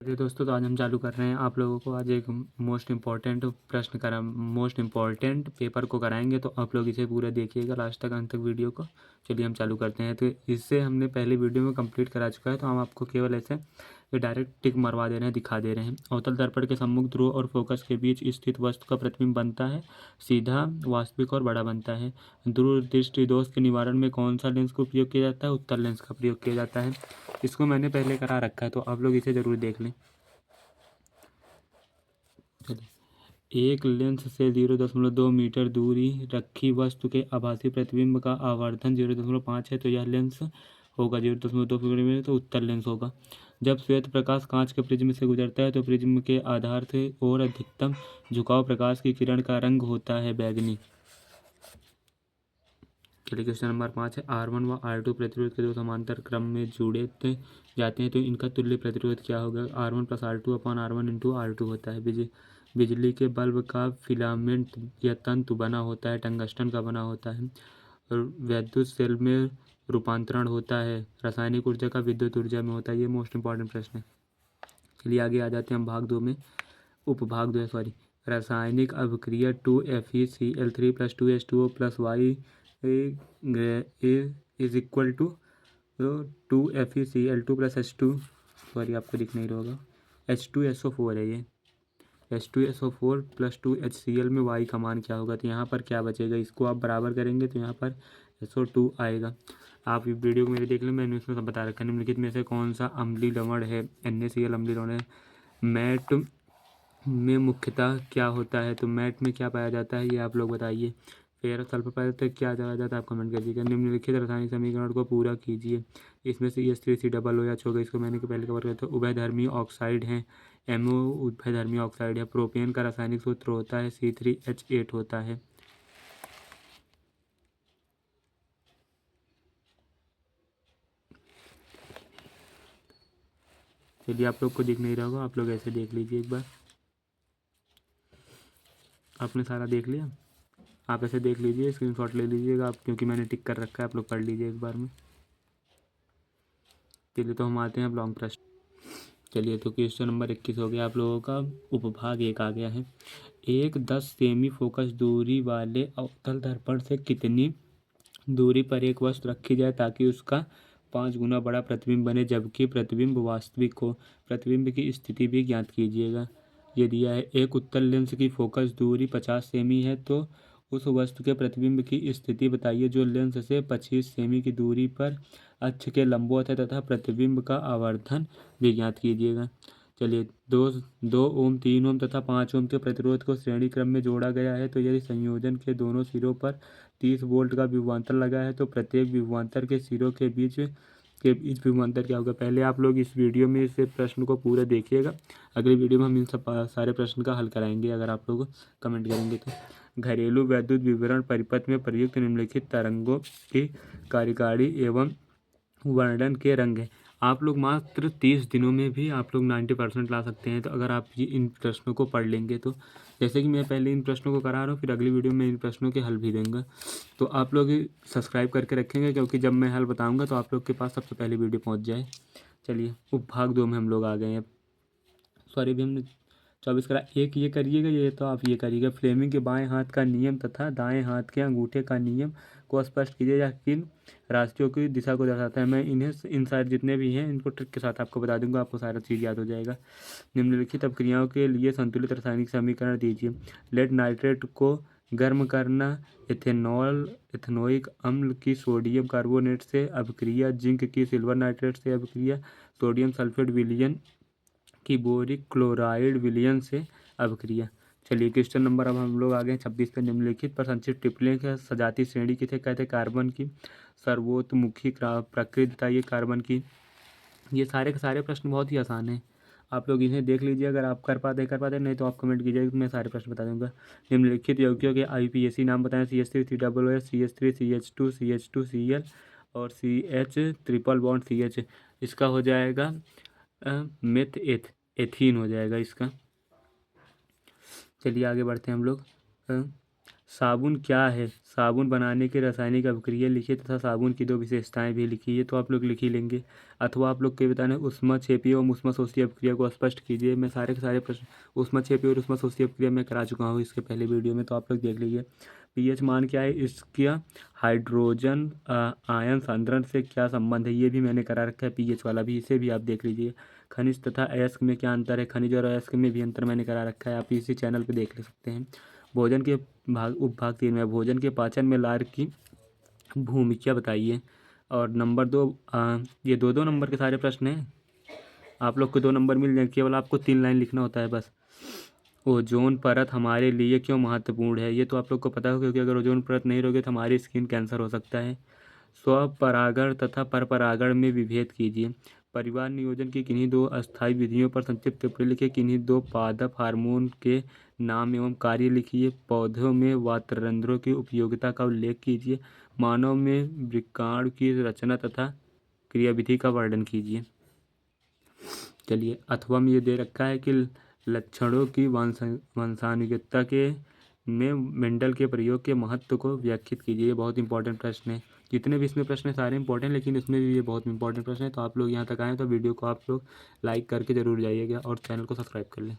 चलिए दोस्तों, तो आज हम चालू कर रहे हैं आप लोगों को आज एक मोस्ट इम्पॉर्टेंट पेपर को कराएंगे। तो आप लोग इसे पूरा देखिएगा लास्ट तक, अंत तक वीडियो को। चलिए हम चालू करते हैं। तो इससे हमने पहले वीडियो में कंप्लीट करा चुका है, तो हम आपको केवल ऐसे ये डायरेक्ट टिक मरवा दे रहे हैं, दिखा दे रहे हैं। अवतल दर्पण के सम्मुख ध्रुव और फोकस के बीच स्थित वस्तु का प्रतिबिंब बनता है, सीधा, वास्तविक और बड़ा बनता है। दूरदृष्टि दोष के निवारण में कौन सा लेंस का उपयोग किया जाता है? उत्तल लेंस का प्रयोग किया जाता है। इसको मैंने पहले करा रखा है, तो आप लोग इसे ज़रूर देख लें। चलिए, एक लेंस से 0.2 मीटर दूरी रखी वस्तु के आभासी प्रतिबिंब का आवर्धन 0.5 है, तो यह लेंस होगा 0.2 में, तो उत्तल लेंस होगा। जब श्वेत प्रकाश कांच के प्रिज्म से गुजरता है तो प्रिज्म के आधार से और अधिकतम झुकाव प्रकाश की किरण का रंग होता है बैंगनी। चलिए, क्वेश्चन नंबर 5 है। R1 व R2 प्रतिरोध के दो समांतर क्रम में जुड़े जाते हैं, तो इनका तुल्य प्रतिरोध क्या होगा? R1 plus R2 upon R1 into R2 होता है। बिजली के बल्ब का फिलामेंट या तंतु बना होता है, टंगस्टन का बना होता है। और विद्युत सेल में रूपांतरण होता है, रासायनिक ऊर्जा का विद्युत ऊर्जा में होता है। ये मोस्ट इंपॉर्टेंट प्रश्न है। चलिए आगे आ जाते हैं हम भाग 2 में, उपभाग 2 सॉरी। रासायनिक अभिक्रिया 2FeCl3 plus 2H2O plus Y is equal to 2FeCl2 plus H2, sorry आपको दिख नहीं रहा होगा, H2SO4 है ये। H2SO4 प्लस 2HCl में Y का मान क्या होगा? तो यहाँ पर क्या बचेगा? इसको आप बराबर करेंगे तो यहाँ पर SO2 आएगा। आप वीडियो को मेरे देख लें, मैंने उसमें सब बता रखा है। निम्नलिखित में से कौन सा अम्लीय लवण है? NaCl अम्लीय लवण है। मैट में मुख्यतः क्या होता है? तो मैट में क्या पाया जाता है, ये आप लोग बताइए। फेरस सल्फर पाया जाता है, क्या पाया जाता है? आप कमेंट करिएगा। निम्नलिखित रासायनिक समीकरण को पूरा कीजिए। इसमें से CH3COOH होगा, इसको मैंने पहले कवर किया था। उभयधर्मी ऑक्साइड हैं, MO उभयधर्मी ऑक्साइड है। प्रोपेन का रासायनिक सूत्र होता है C3H8 होता है। चलिए, आप लोग को दिख नहीं रहा होगा, आप लोग ऐसे देख लीजिए एक बार। आपने सारा देख लिया? आप ऐसे देख लीजिए, स्क्रीनशॉट ले लीजिएगा आप, क्योंकि मैंने टिक कर रखा है, आप लोग पढ़ लीजिए एक बार में। चलिए, तो हम आते हैं अब लॉन्ग प्रश्न। चलिए, तो क्वेश्चन नंबर 21 हो गया आप लोगों का। उपभाग 1 आ गया है। एक 10 सेमी फोकस दूरी वाले अवतल दर्पण से कितनी दूरी पर एक वस्तु रखी जाए ताकि उसका 5 गुना बड़ा प्रतिबिंब बने, जबकि प्रतिबिंब वास्तविक हो? प्रतिबिंब की स्थिति भी ज्ञात कीजिएगा। ये दिया है। एक उत्तल लेंस की फोकस दूरी 50 सेमी है, तो उस वस्तु के प्रतिबिंब की स्थिति बताइए जो लेंस से 25 सेमी की दूरी पर अक्ष के लंबवत है, तथा प्रतिबिंब का आवर्धन भी ज्ञात कीजिएगा। चलिए, 2 ओम, 3 ओम तथा 5 ओम के प्रतिरोध को श्रेणी क्रम में जोड़ा गया है, तो यदि संयोजन के दोनों सिरों पर 30 वोल्ट का विभवांतर लगा है, तो प्रत्येक विभवांतर के सिरों के बीच विभवांतर क्या होगा? पहले आप लोग इस वीडियो में इस प्रश्न को पूरा देखिएगा। अगली वीडियो में हम इन सब सारे प्रश्न का हल कराएंगे, अगर आप लोग कमेंट करेंगे तो। घरेलू वैद्युत विवरण परिपथ में प्रयुक्त निम्नलिखित तरंगों की कार्यकारिणी एवं वर्णन के रंग है। आप लोग मात्र 30 दिनों में भी आप लोग 90% ला सकते हैं, तो अगर आप ये इन प्रश्नों को पढ़ लेंगे तो। जैसे कि मैं पहले इन प्रश्नों को करा रहा हूँ, फिर अगली वीडियो में इन प्रश्नों के हल भी देंगे, तो आप लोग सब्सक्राइब करके रखेंगे, क्योंकि जब मैं हल बताऊँगा तो आप लोग के पास सबसे पहले वीडियो पहुँच जाए। चलिए, उपभाग 2 में हम लोग आ गए हैं। सॉरी, अभी हमने 24 करा। एक ये करिएगा, ये तो आप ये करिएगा। फ्लेमिंग के बाएं हाथ का नियम तथा दाएं हाथ के अंगूठे का नियम को स्पष्ट कीजिए, या किन राशियों की दिशा को दर्शाता है? मैं इन्हें इन सारे जितने भी हैं इनको ट्रिक के साथ आपको बता दूंगा, आपको सारा चीज़ याद हो जाएगा। निम्नलिखित अपक्रियाओं के लिए संतुलित रासायनिक समीकरण दीजिए। लेड नाइट्रेट को गर्म करना, एथेनोइक अम्ल की सोडियम कार्बोनेट से अभिक्रिया, जिंक की सिल्वर नाइट्रेट से अभिक्रिया, सोडियम सल्फेट विलयन की बोरिक क्लोराइड विलयन से अभिक्रिया। चलिए, क्वेश्चन नंबर अब हम लोग आ गए 26 पे। निम्नलिखित पर संचित टिप्पणियों की सजाती श्रेणी किसे कहते हैं? कार्बन की सर्वोत्मुखी प्रकृति बताइए कार्बन की। ये सारे के सारे प्रश्न बहुत ही आसान हैं, आप लोग इन्हें देख लीजिए, अगर आप कर पाते नहीं तो आप कमेंट कीजिएगा, मैं सारे प्रश्न बता दूंगा। निम्नलिखित यौगिकों के IUPAC नाम बताएं। CH3 COOH, CH3 CH2 Cl और CH ट्रिपल बॉन्ड CH। इसका हो जाएगा मेथ एथीन हो जाएगा इसका। चलिए आगे बढ़ते हैं हम लोग। साबुन क्या है? साबुन बनाने की रासायनिक अभिक्रिया लिखिए तथा साबुन की 2 विशेषताएं भी लिखिए। तो आप लोग लिख ही लेंगे। अथवा आप लोग के बताना है ऊष्माक्षेपीय एवं ऊष्माशोषी अभिक्रिया को स्पष्ट कीजिए। मैं सारे के सारे प्रश्न ऊष्माक्षेपीय और ऊष्माशोषी अभिक्रिया मैं करा चुका हूँ इसके पहले वीडियो में, तो आप लोग देख लीजिए। पीएच मान क्या है इसका? हाइड्रोजन आयन सांद्रण से क्या संबंध है, ये भी मैंने करा रखा है पीएच वाला भी, इसे भी आप देख लीजिए। खनिज तथा अयस्क में क्या अंतर है? खनिज और अयस्क में भी अंतर मैंने करा रखा है, आप इसी चैनल पर देख ले सकते हैं। भोजन के उपभाग 3 में भोजन के पाचन में लार की भूमिका बताइए। और नंबर 2, ये 2-2 नंबर के सारे प्रश्न हैं। आप लोग को 2 नंबर मिल जाएंगे, केवल आपको 3 लाइन लिखना होता है बस। ओजोन परत हमारे लिए क्यों महत्वपूर्ण है? ये तो आप लोग को पता हो, क्योंकि अगर ओजोन परत नहीं रहोगे तो हमारी स्किन कैंसर हो सकता है। स्वपरागण तथा परपरागण में विभेद कीजिए। परिवार नियोजन की किन्हीं 2 अस्थायी विधियों पर संक्षिप्त टिप्पणी लिखिए। किन्हीं 2 पादप हार्मोन के नाम एवं कार्य लिखिए। पौधों में वातरंध्रों की उपयोगिता का उल्लेख कीजिए। मानव में वृक्काणु की रचना तथा क्रियाविधि का वर्णन कीजिए। चलिए, अथवा में ये दे रखा है कि लक्षणों की वंशानुगतता के में मेंडल के प्रयोग के महत्व को व्याख्यात कीजिए। ये बहुत इंपॉर्टेंट प्रश्न है। जितने भी इसमें प्रश्न हैं सारे इंपॉर्टेंट, लेकिन इसमें भी ये बहुत इंपॉर्टेंट प्रश्न है। तो आप लोग यहाँ तक आएँ तो वीडियो को आप लोग लाइक करके ज़रूर जाइएगा और चैनल को सब्सक्राइब कर लें।